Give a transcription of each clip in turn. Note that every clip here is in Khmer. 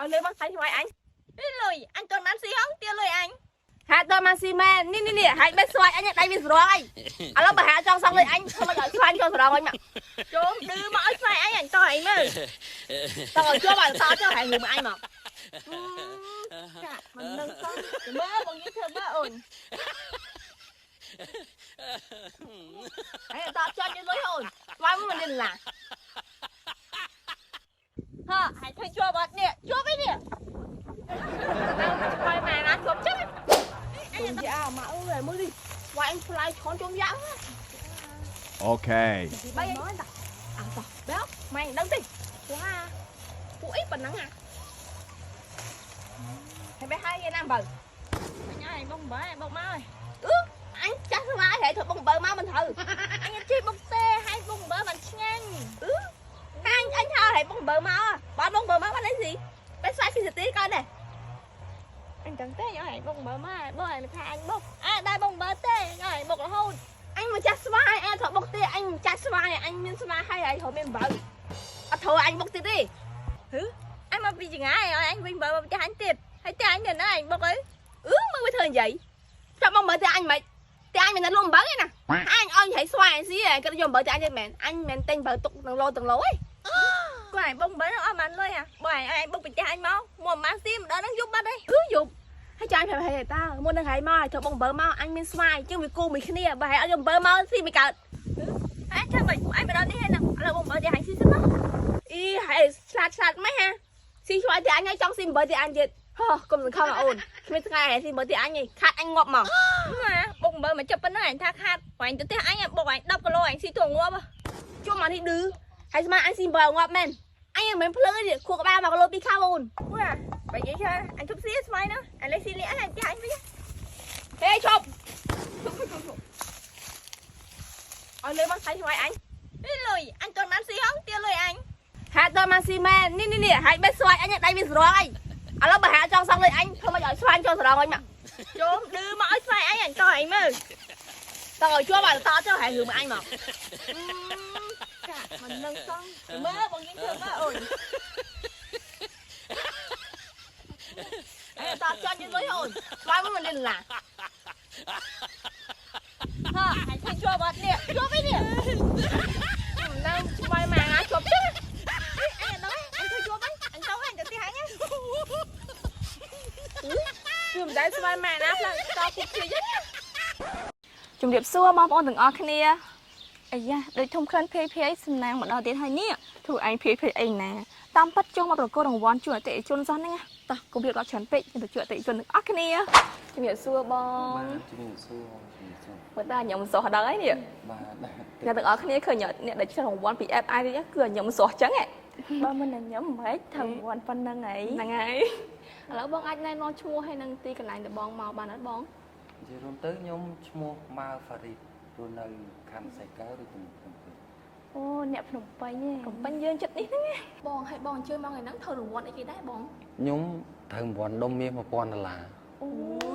Ở đây bác thấy ngoài anh. Đi lùi, anh còn mang xí không? Tiêu lùi anh. Hạ tôi mà xì men, nè, hãy biết xoay anh đây bị rồi anh. À nó bà hạ trong xong rồi anh không bao giờ xoay cho rồi anh mà. Trốn đưa mà ơi xoay anh to anh mà. Tao rồi chưa bạn sao cho hãy người mà anh mà. Chà, mình nâng xong. Mơ bằng như thơ mơ ổn. Hãy tao cho như lối hồn. Ngoài mình đi là. Hả, hãy thôi chua bọt nè, chua với nè. Quay mà nó chụp chết. Anh dạ mà ơi về mới đi. Quay anh fly con trốn dã. Okay. Bay anh. À tao, béo, mày đứng đi. Wow. Phụ ít bình nắng à. Hãy bé hai cái nam bờ. Anh ơi, bông bơ, bông máu ơi. Anh chắc là ai hệ thuật bông bờ má mình thử. Anh chơi bông tê hay bông bơ bằng nhanh. Anh thao hệ bông bờ má à. Bọn bông bờ má bắt lấy gì? Bé xoay xin tí coi nè. Anh chẳng tê nhỏ hãy bông bơ má, bông này thà anh bông. À, đây bông bơ tê, nhỏ hãy bông là hôn. Anh mà chắc xoay, em thuật bông tê, anh chắc xoay, anh miên xoay hay hệ thuật miên bờ. À thôi anh bông tê đi. Anh mà vì gì ngại rồi, anh vinh bơ cho anh tiền. Hãy tê anh đừng nói anh bông ấy. Mới mới thời vậy. Sao bông bờ tê anh mày? Tê anh mình đã luôn bờ ấy nè. Anh ơi hãy xoay anh xí cái dùng bờ tê anh lên mẹ. Anh mình tên bờ tục từng lối. Cô này bông bơ nó mà anh lôi à. Bông này anh bông bị cho anh máu. Mua má sim đó nó giúp bắt đấy. Dục. Hãy cho anh phải hệ ta muốn đừng hãy mai thuật bông bờ mau anh miên xoay chứ vì cô mình kia bà hãy ở dùng bờ mau xí mày cợt. Anh cho mình anh phải đó đi hay nào. Là bông bơ cho anh xin đó. Y hãy sạt mấy ha. Xí xoay thì anh ấy trong xin bờ thì anh chết. Không không là ổn. Khi ngày này xin bờ thì anh ấy khát anh ngọt mà. Mà bông bơ mà chụp nó ảnh thác hạt. Anh tự anh bông anh đọc cái lô anh xin thuồng ngọt à. Chú mà đi đứ. Hãy mà anh xin bờ ngọt men. Anh em mình plug đi khu ba mà lô pi carbon. Ui à, vậy vậy cho anh chụp xí xoay nữa. Anh lấy xin lẽ anh cho anh với. Ê chụp. Ở đây bác thấy ngoài anh. Đi lùi, anh còn mang xí không? Tiêu lùi anh. Hạ tôi mà xi men, nè, hãy biết xoay anh đây bị rồi anh. À nó bà hạ trong xong rồi anh không bao giờ xoay cho rồi anh mà. Trốn đưa mà ơi xoay anh to anh mà. Tao rồi chưa bạn tao cho hãy người mà anh mà. Chà, mình nâng xong. Mơ bằng những thơ mơ ổn. Tao cho những lối hồn. Ngoài mình đi là. Hả, hãy thôi chua bọt nè, chua với nè. Đang quay mà ngã chụp chứ. Anh nói, anh thôi chua với. Anh xấu anh cho tí hãy nhé. Chưa mình đấy xoay mà nắp là tao cũng chưa dứt. ជំរាបសួរបងប្អូនទាំងអស់គ្នាអាយ៉ាដូចធំក្លិនភេភេសំណាងមកដល់ទៀតហើយនេះធ្វើឯងភេភេអីណាតាមពិតចង់មកប្រកួតរង្វាន់ជួយអតិថិជនសោះហ្នឹងតោះកុំរៀបរាប់ច្រើនពេកទៅជួយអតិថិជនទាំងអស់គ្នាជំរាបសួរបងមើលតើខ្ញុំសោះដល់ហើយនេះអ្នកទាំងអស់គ្នាឃើញអ្នកដែលជួយរង្វាន់ពី FI នេះគឺខ្ញុំសោះចឹងហ៎បើមិនខ្ញុំមិនធ្វើរង្វាន់ប៉ុណ្្នឹងហីហ្នឹងហើយឥឡូវបងអាចណែនាំឈ្មោះហើយនឹងទីកន្លែងដែលបងមកបានអត់បង ជារួមទៅខ្ញុំឈ្មោះម៉ៅហ្វារីតរស់នៅខណ្ឌសៃកែវឬភ្នំពេញ អូអ្នកភ្នំពេញហ៎ភ្នំពេញយើងចិត្តនេះហ្នឹងបងឲ្យបងជួយមកថ្ងៃហ្នឹងធ្វើរង្វាន់អីគេដែរបង ខ្ញុំត្រូវរង្វាន់ដុំមាស$1000 អូ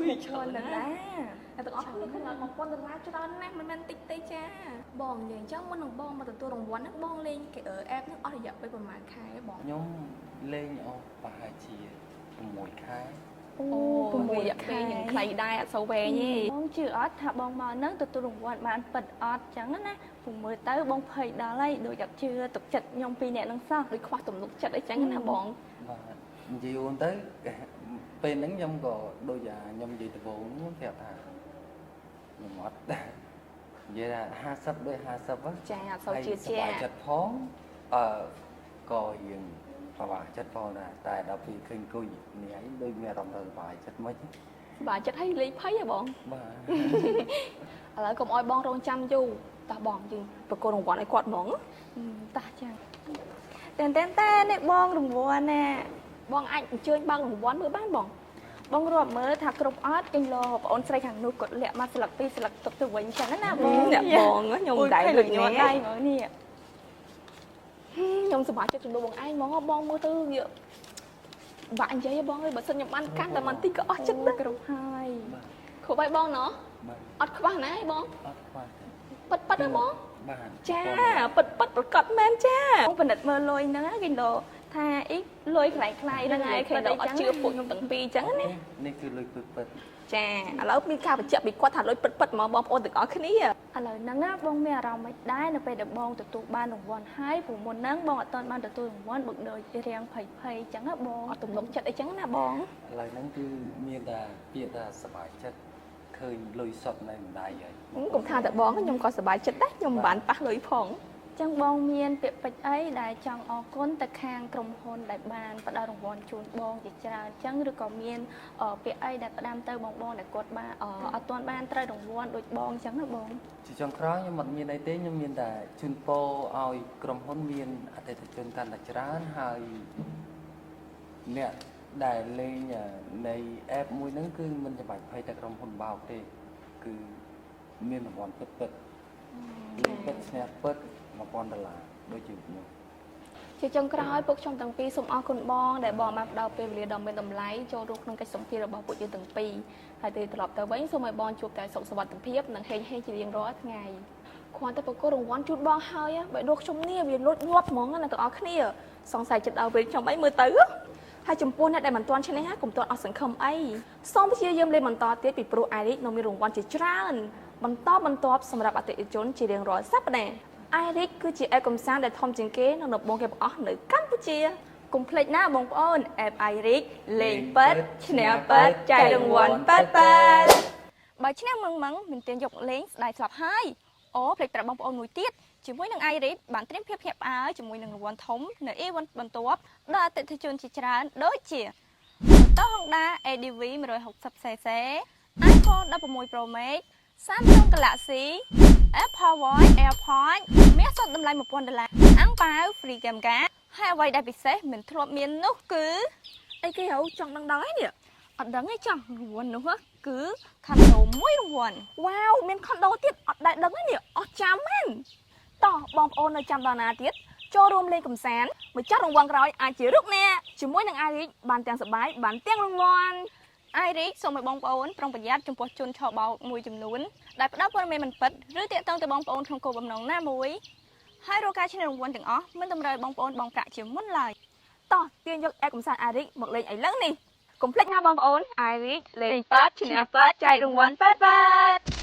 យច្រើនណាស់តែទាំងអស់គ្នាឃើញ$1000ច្រើនណាស់មិនមែនតិចទេចាបងនិយាយអញ្ចឹងមុននឹងបងមកទទួលរង្វាន់ហ្នឹងបងលេងគេអេបហ្នឹងអស់រយៈពេលប្រហែលខែបង ខ្ញុំលេងអស់ប្រហែលជា6ខែ អូ6រយៈពេលយ៉ាងខ្លីដែរអត់សូវវែងទេបងជឿអត់ថាបងមកហ្នឹងទទួលរង្វាន់បានពិតអត់អញ្ចឹងណាពុំមើលទៅបងភ័យដល់ហើយដូចអត់ជឿទុកចិត្តខ្ញុំពីរអ្នកហ្នឹងសោះដូចខ្វះទំនុកចិត្តអីចឹងណាបង បាទនិយាយរួមទៅពេលហ្នឹងខ្ញុំក៏ដូចខ្ញុំនិយាយដំបូងខ្ញុំប្រាប់ថាខ្ញុំអត់និយាយថា50ដូច50 ចាអត់សូវជឿជាក់ ចិត្តផងក៏រៀងសប្បាយចិត្តផងដែរតែដល់ពេលឃើញគួយនេះឯងដូចមានអារម្មណ៍ថាសប្បាយចិត្តមិន បាទចិត្តឲ្យលេងភ័យហ៎បង បាទ ឥឡូវកុំឲ្យបងរងចាំយូរតោះបងយើងប្រកួតរង្វាន់ឲ្យគាត់ហ្មងតោះចាតែនេះបងរង្វាន់ណាបងអាចអញ្ជើញបើករង្វាន់មើលបានបងរាប់មើលថាគ្រប់អត់គេលោបងអូនស្រីខាងនោះគាត់លាក់មកស្លឹក2ស្លឹកទុកទៅវិញចឹងណាបងអ្នកបងខ្ញុំដៃលុយញ័រដៃហ្មងនេះខ្ញុំសប្បាយចិត្តជំនួសបងឯងហ្មងបងមើលទៅវាបាក់និយាយបងអើយបើសិនខ្ញុំបានកាន់តែបន្តិចក៏អស់ចិត្តដែរគ្រប់ហើយគ្រប់ហើយបងណោះអត់ខ្វះណាឯងបង អត់ខ្វះ ប៉ិតហ៎បង បាទ ចាប៉ិតប្រកាសមែនចាបងពិនិត្យមើលលុយហ្នឹងគេលោ ថាអីលុយខ្លាំងខ្លាយហ្នឹងហើយឃើញដល់អត់ជឿពួកខ្ញុំទាំងពីរអញ្ចឹងណា នេះគឺលុយពិត ចាឥឡូវមានការបញ្ជាក់ពីគាត់ថាលុយពិតៗមកបងប្អូនទាំងអស់គ្នា ឥឡូវហ្នឹងណាបងមានអារម្មណ៍មិនដែរនៅពេលដែលបងទទួលបានរង្វាន់ហើយព្រោះមុនហ្នឹងបងអត់ទាន់បានទទួលរង្វាន់បងដូចរៀងភ័យអញ្ចឹងណាបង អត់ទំនុកចិត្តអីចឹងណាបង ឥឡូវហ្នឹងគឺមានតែពាក្យថាសប្បាយចិត្តឃើញលុយសុទ្ធនៅម្ដាយហើយក ុំថាតែបងខ្ញុំក៏សប្បាយចិត្តដែរខ្ញុំមិនបានប៉ះលុយផង ចឹងបងមានពាក្យពេចន៍អីដែលចង់អរគុណទៅខាងក្រុមហ៊ុនដែលបានផ្ដល់រង្វាន់ជូនបងជាច្រើនចឹងឬក៏មានពាក្យអីដែលផ្ដាំទៅបងដែលគាត់បានអត់ទាន់បានត្រូវរង្វាន់ដូចបងចឹងណាបង ជាចុងក្រោយខ្ញុំអត់មានអីទេខ្ញុំមានតែជូនពរឲ្យក្រុមហ៊ុនមានអតិថិជនកាន់តែច្រើនហើយអ្នកដែលលេងនៃ app មួយហ្នឹងគឺមិនចាំបាច់ភ័យតែក្រុមហ៊ុនបោកទេគឺមានរង្វាន់ពិតៗលេងពិតឈ្នះពិត$1000ដូចជាខ្ញុំ ជាចុងក្រោយពួកខ្ញុំទាំងពីរសូមអរគុណបងដែលបងបានផ្ដល់ពេលវេលាដ៏មានតម្លៃចូលរួមក្នុងកិច្ចសម្ភាររបស់ពួកយើងទាំងពីរហើយទៅត្រឡប់ទៅវិញសូមឲ្យបងជួបតែសុខសុវត្ថិភាពនិងហេងហេងជារៀងរាល់ថ្ងៃគ្រាន់តែប្រកួតរង្វាន់ជូនបងហើយបើដួសខ្ញុំនេះវាលួចញាប់ហ្មងណាទាំងអស់គ្នាសង្ស័យចិត្តដល់ពេលខ្ញុំអីមើលទៅហើយចំពោះអ្នកដែលមិនទាន់ឈ្នះកុំទាន់អស់សង្ឃឹមអីសូមព្យាយាមលេងបន្តទៀតពីព្រោះអារីកនៅមានរង្វាន់ជាច្រើនបន្តបន្ទាប់សម្រាប់អតិថិជនជារៀងរាល់សប្តាហ៍ Iric គឺជា app កំសាន្តដែលធំជាងគេនៅក្នុងបងគេទាំងអស់នៅកម្ពុជាកុំភ្លេចណាបងប្អូន app Iric លេងប៉ិតឈ្នះប៉ិតចែករង្វាន់ប៉ិតបើឈ្នះមឹងមានទានយកលេងស្ដាយស្លាប់ហើយអូភ្លេចប្រាប់បងប្អូនមួយទៀតជាមួយនឹង Iric បានត្រៀមភាពភ្ញាក់ផ្អើលជាមួយនឹងរង្វាន់ធំនៅ event បន្ទាប់ដល់អតិថិជនជាច្រើនដូចជា Toyota Honda ADV 160cc iPhone 16 Pro Max Samsung Galaxy Apple Watch AirPods មានសុទ្ធតម្លៃ$1000អាំងប៉ាវ free game card ហើយអ្វីដែលពិសេសមិនធ្លាប់មាននោះគឺអីគេហៅចង់ដឹងដល់ហើយនេះអត់ដឹងទេចង់រង្វាន់នោះគឺ condo មួយរង្វាន់វ៉ាវមាន condo ទៀតអត់ដែលដឹងទេនេះអស់ចាំមែនតោះបងប្អូននៅចាំដល់ណាទៀតចូលរួមលេងកម្សាន្តម្ចាស់រង្វាន់ក្រោយអាចជារូបអ្នកជាមួយនឹង Iric បានទាំងសប្បាយបានទាំងរង្វាន់ Iric សូមឲ្យបងប្អូនប្រុងប្រយ័ត្នចំពោះជនឆបោកមួយចំនួនដែលផ្ដល់ព័ត៌មានមិនពិតឬទាក់ទងទៅបងប្អូនក្នុងគោលបំណងណាមួយហើយរកការឈ្នះរង្វាន់ទាំងអស់មិនតម្រូវបងប្អូនបងប្រាក់ជាមុនឡើយតោះទាញយក app កំសាន្ត Iric មកលេងឥឡូវនេះកុំភ្លេចណាបងប្អូន Iric លេងប៉ាត់ឈ្នះប៉ាត់ចែករង្វាន់ប៉ាត់